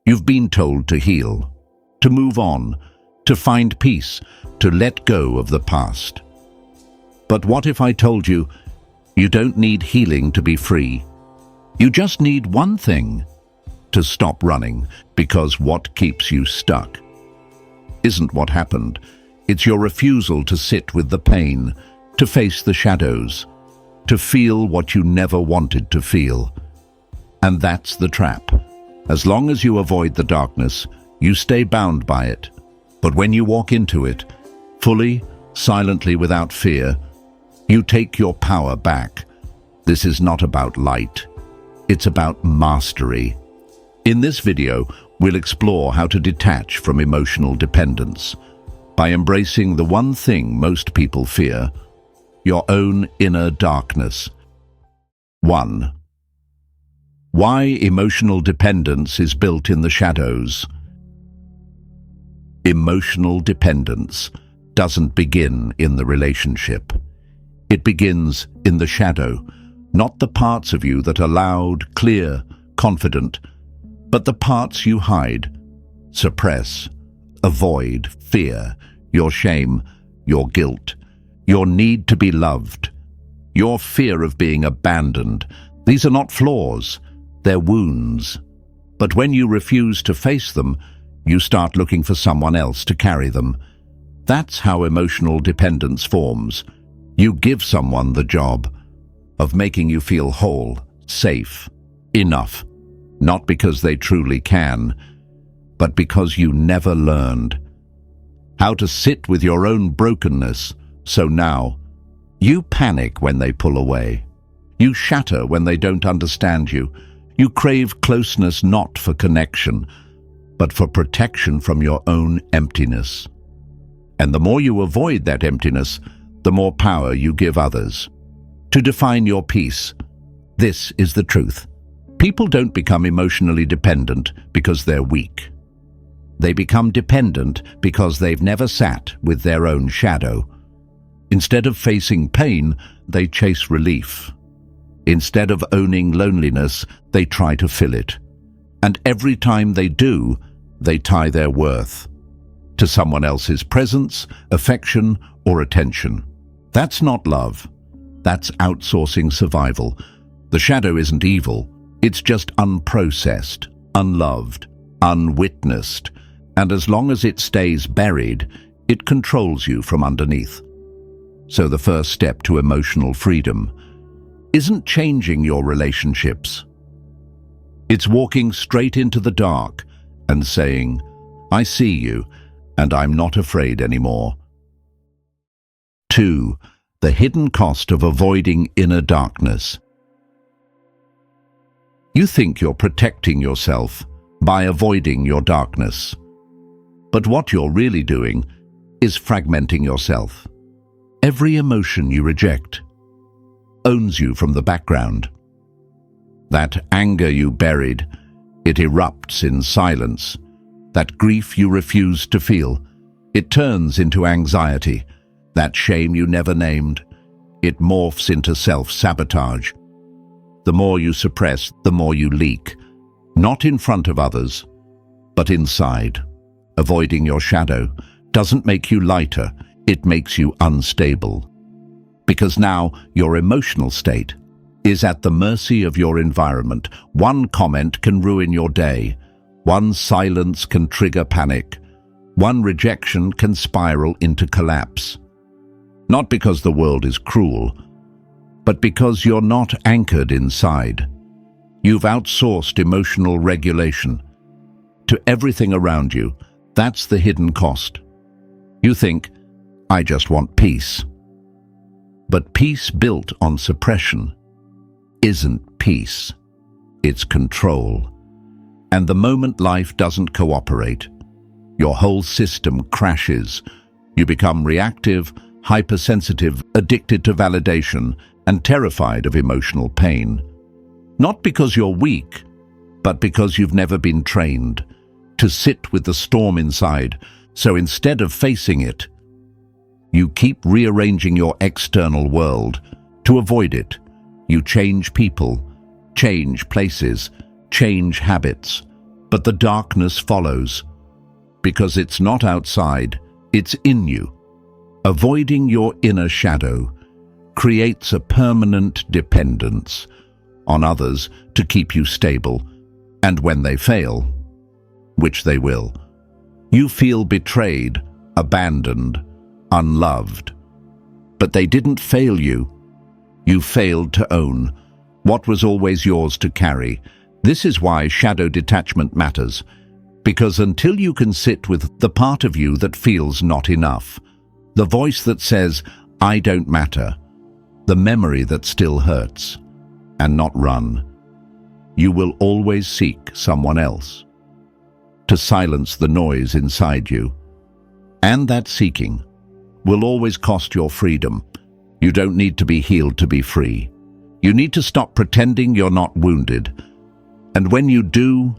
You've been told to heal, to move on, to find peace, to let go of the past. But what if I told you, you don't need healing to be free? You just need one thing: to stop running, because what keeps you stuck isn't what happened. It's your refusal to sit with the pain, to face the shadows, to feel what you never wanted to feel. And that's the trap. As long as you avoid the darkness, you stay bound by it. But when you walk into it, fully, silently, without fear, you take your power back. This is not about light. It's about mastery. In this video, we'll explore how to detach from emotional dependence by embracing the one thing most people fear: your own inner darkness. 1. Why emotional dependence is built in the shadows. Emotional dependence doesn't begin in the relationship. It begins in the shadow, not the parts of you that are loud, clear, confident, but the parts you hide, suppress, avoid, fear, your shame, your guilt, your need to be loved, your fear of being abandoned. These are not flaws, they're wounds. But when you refuse to face them, you start looking for someone else to carry them. That's how emotional dependence forms. You give someone the job of making you feel whole, safe, enough. Not because they truly can, but because you never learned how to sit with your own brokenness. So now, you panic when they pull away. You shatter when they don't understand you. You crave closeness not for connection, but for protection from your own emptiness. And the more you avoid that emptiness, the more power you give others to define your peace. This is the truth. People don't become emotionally dependent because they're weak. They become dependent because they've never sat with their own shadow. Instead of facing pain, they chase relief. Instead of owning loneliness, they try to fill it. And every time they do, they tie their worth to someone else's presence, affection, or attention. That's not love. That's outsourcing survival. The shadow isn't evil. It's just unprocessed, unloved, unwitnessed. And as long as it stays buried, it controls you from underneath. So the first step to emotional freedom isn't changing your relationships. It's walking straight into the dark and saying, I see you, and I'm not afraid anymore. 2. The hidden cost of avoiding inner darkness. You think you're protecting yourself by avoiding your darkness. But what you're really doing is fragmenting yourself. Every emotion you reject owns you from the background. That anger you buried, it erupts in silence. That grief you refuse to feel, it turns into anxiety. That shame you never named, it morphs into self-sabotage. The more you suppress, the more you leak. Not in front of others, but inside. Avoiding your shadow doesn't make you lighter, it makes you unstable. Because now your emotional state is at the mercy of your environment. One comment can ruin your day. One silence can trigger panic. One rejection can spiral into collapse. Not because the world is cruel, but because you're not anchored inside. You've outsourced emotional regulation to everything around you. That's the hidden cost. You think, I just want peace. But peace built on suppression isn't peace. It's control. And the moment life doesn't cooperate, your whole system crashes. You become reactive, hypersensitive, addicted to validation, and terrified of emotional pain. Not because you're weak, but because you've never been trained to sit with the storm inside. So instead of facing it, you keep rearranging your external world to avoid it. You change people, change places, change habits, But the darkness follows, because it's not outside, it's in you. Avoiding your inner shadow creates a permanent dependence on others to keep you stable, and when they fail, which they will, you feel betrayed, abandoned, unloved. But they didn't fail you. You failed to own what was always yours to carry. This is why shadow detachment matters, because until you can sit with the part of you that feels not enough, the voice that says, "I don't matter," the memory that still hurts, and not run, you will always seek someone else to silence the noise inside you. And that seeking will always cost your freedom. You don't need to be healed to be free. You need to stop pretending you're not wounded. And when you do,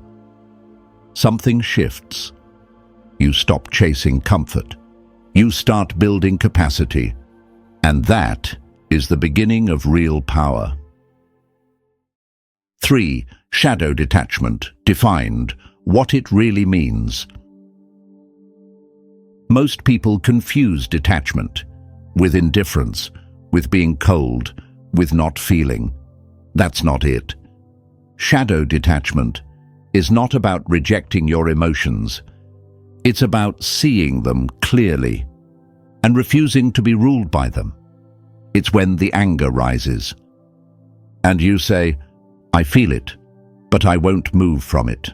something shifts. You stop chasing comfort. You start building capacity. And that is the beginning of real power. 3. Shadow detachment, defined, what it really means. Most people confuse detachment with indifference, with being cold, with not feeling. That's not it. Shadow detachment is not about rejecting your emotions. It's about seeing them clearly and refusing to be ruled by them. It's when the anger rises and you say, "I feel it, but I won't move from it."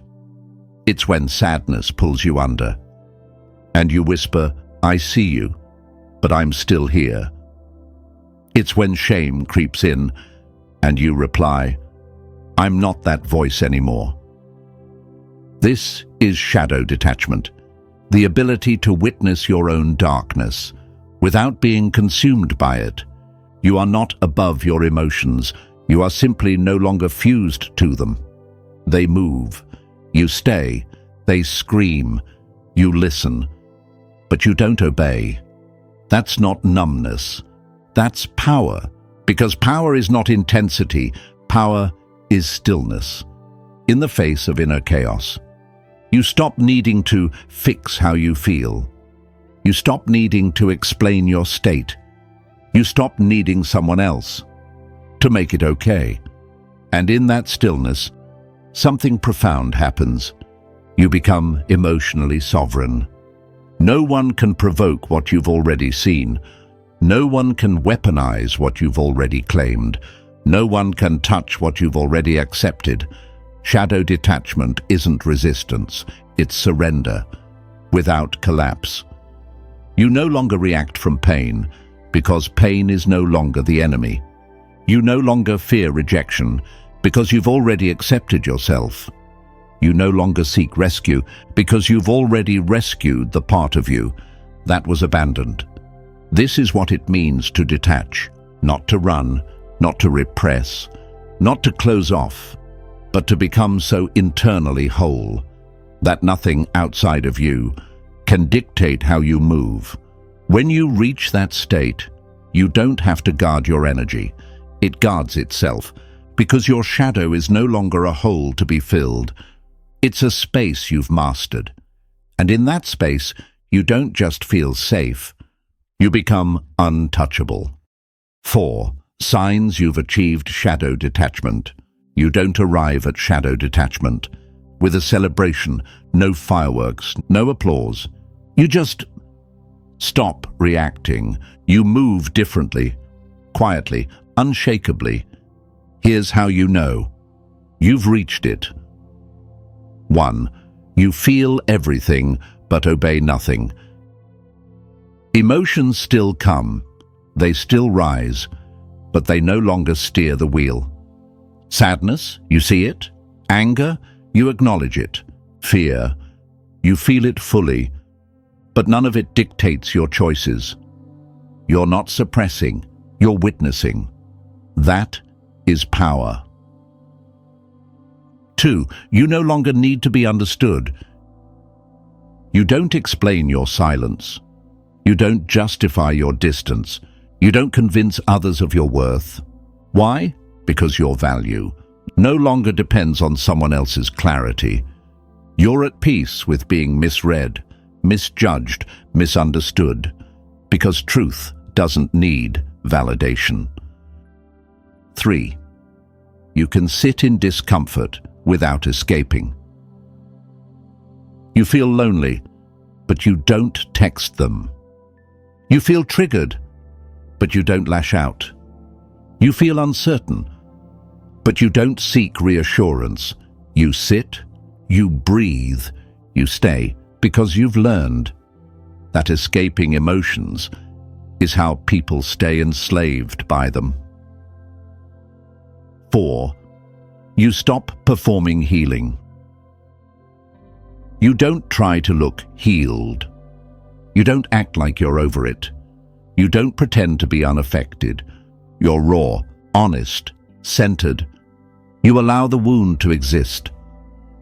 It's when sadness pulls you under and you whisper, "I see you, but I'm still here." It's when shame creeps in and you reply, "I'm not that voice anymore." This is shadow detachment, the ability to witness your own darkness without being consumed by it. You are not above your emotions. You are simply no longer fused to them. They move. You stay. They scream. You listen. But you don't obey. That's not numbness. That's power. Because power is not intensity. Power is stillness. In the face of inner chaos, you stop needing to fix how you feel. You stop needing to explain your state. You stop needing someone else to make it okay. And in that stillness, something profound happens. You become emotionally sovereign. No one can provoke what you've already seen. No one can weaponize what you've already claimed. No one can touch what you've already accepted. Shadow detachment isn't resistance, it's surrender, without collapse. You no longer react from pain, because pain is no longer the enemy. You no longer fear rejection, because you've already accepted yourself. You no longer seek rescue, because you've already rescued the part of you that was abandoned. This is what it means to detach, not to run, not to repress, not to close off, but to become so internally whole that nothing outside of you can dictate how you move. When you reach that state, you don't have to guard your energy. It guards itself, because your shadow is no longer a hole to be filled. It's a space you've mastered. And in that space, you don't just feel safe, you become untouchable. 4. Signs you've achieved shadow detachment. You don't arrive at shadow detachment with a celebration, no fireworks, no applause. You just stop reacting. You move differently, quietly, unshakably. Here's how you know. You've reached it. 1. You feel everything but obey nothing. Emotions still come, they still rise, but they no longer steer the wheel. Sadness, you see it. Anger, you acknowledge it. Fear, you feel it fully, but none of it dictates your choices. You're not suppressing, you're witnessing. That is power. 2. You no longer need to be understood. You don't explain your silence. You don't justify your distance. You don't convince others of your worth. Why? Because your value no longer depends on someone else's clarity. You're at peace with being misread, misjudged, misunderstood, because truth doesn't need validation. 3. You can sit in discomfort without escaping. You feel lonely, but you don't text them. You feel triggered, but you don't lash out. You feel uncertain, but you don't seek reassurance. You sit, you breathe, you stay, because you've learned that escaping emotions is how people stay enslaved by them. 4. You stop performing healing. You don't try to look healed. You don't act like you're over it. You don't pretend to be unaffected. You're raw, honest, centered. You allow the wound to exist,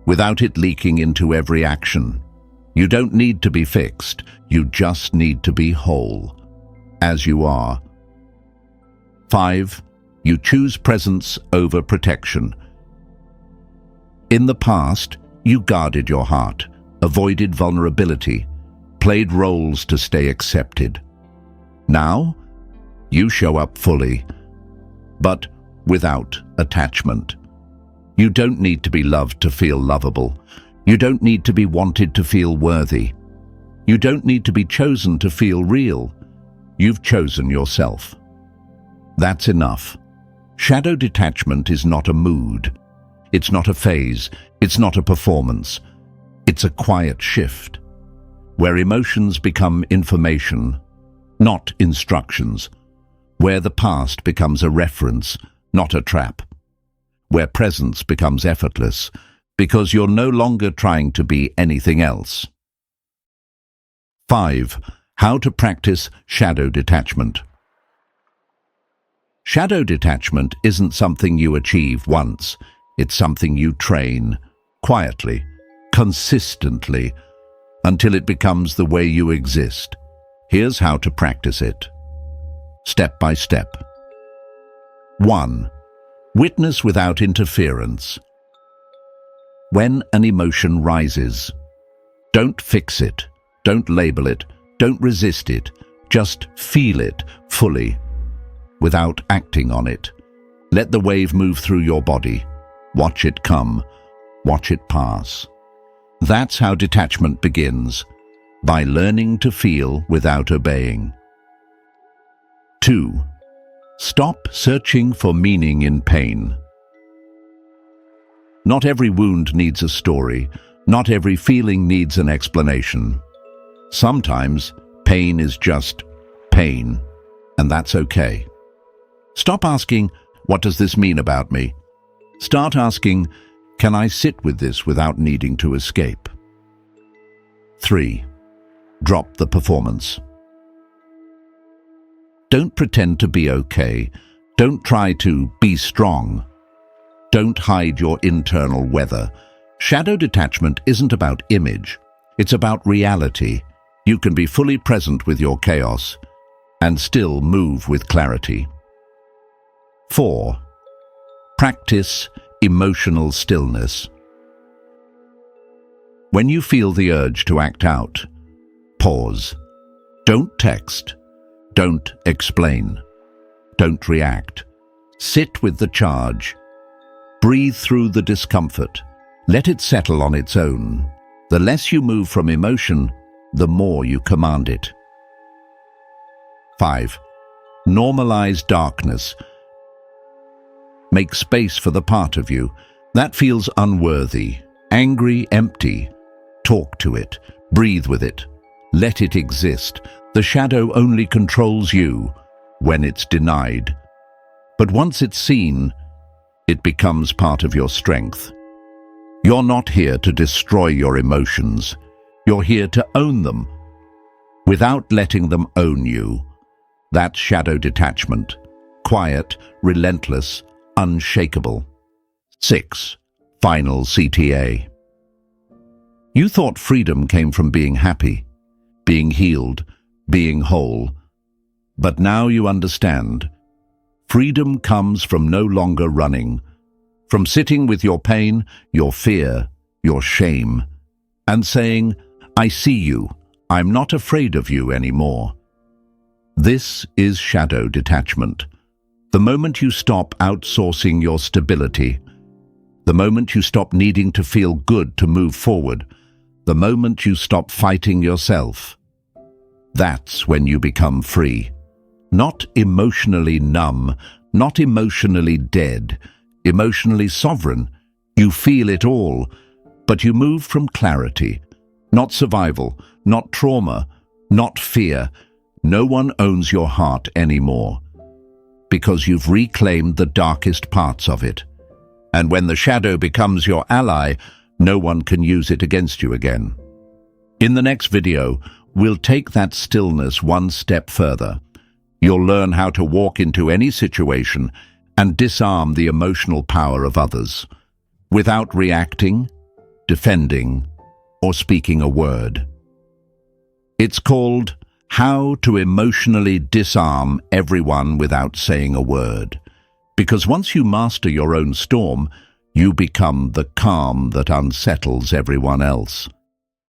without it leaking into every action. You don't need to be fixed. You just need to be whole, as you are. 5. You choose presence over protection. In the past, you guarded your heart, avoided vulnerability, played roles to stay accepted. Now, you show up fully, but without attachment. You don't need to be loved to feel lovable. You don't need to be wanted to feel worthy. You don't need to be chosen to feel real. You've chosen yourself. That's enough. Shadow detachment is not a mood. It's not a phase. It's not a performance. It's a quiet shift, where emotions become information, not instructions, where the past becomes a reference, not a trap, where presence becomes effortless, because you're no longer trying to be anything else. 5. How to practice shadow detachment. Shadow detachment isn't something you achieve once. It's something you train, quietly, consistently, until it becomes the way you exist. Here's how to practice it. Step by step. 1. Witness without interference. When an emotion rises, don't fix it, don't label it, don't resist it, just feel it fully, without acting on it. Let the wave move through your body. Watch it come, watch it pass. That's how detachment begins, by learning to feel without obeying. 2. Stop searching for meaning in pain. Not every wound needs a story. Not every feeling needs an explanation. Sometimes pain is just pain, and that's okay. Stop asking, what does this mean about me? Start asking, can I sit with this without needing to escape? 3. Drop the performance. Don't pretend to be okay. Don't try to be strong. Don't hide your internal weather. Shadow detachment isn't about image. It's about reality. You can be fully present with your chaos and still move with clarity. 4. Practice emotional stillness. When you feel the urge to act out, pause. Don't text. Don't explain. Don't react. Sit with the charge. Breathe through the discomfort. Let it settle on its own. The less you move from emotion, the more you command it. 5. Normalize darkness. Make space for the part of you that feels unworthy, angry, empty. Talk to it. Breathe with it. Let it exist. The shadow only controls you when it's denied. But once it's seen, it becomes part of your strength. You're not here to destroy your emotions. You're here to own them, without letting them own you. That's shadow detachment. Quiet, relentless, unshakable. 6. Final CTA. You thought freedom came from being happy, being healed, being whole. But now you understand. Freedom comes from no longer running, from sitting with your pain, your fear, your shame, and saying, "I see you, I'm not afraid of you anymore." This is shadow detachment. The moment you stop outsourcing your stability, the moment you stop needing to feel good to move forward, the moment you stop fighting yourself, that's when you become free. Not emotionally numb, not emotionally dead, emotionally sovereign. You feel it all, but you move from clarity, not survival, not trauma, not fear. No one owns your heart anymore, because you've reclaimed the darkest parts of it. And when the shadow becomes your ally, no one can use it against you again. In the next video, we'll take that stillness one step further. You'll learn how to walk into any situation and disarm the emotional power of others, without reacting, defending, or speaking a word. It's called How to Emotionally Disarm Everyone Without Saying a Word. Because once you master your own storm, you become the calm that unsettles everyone else.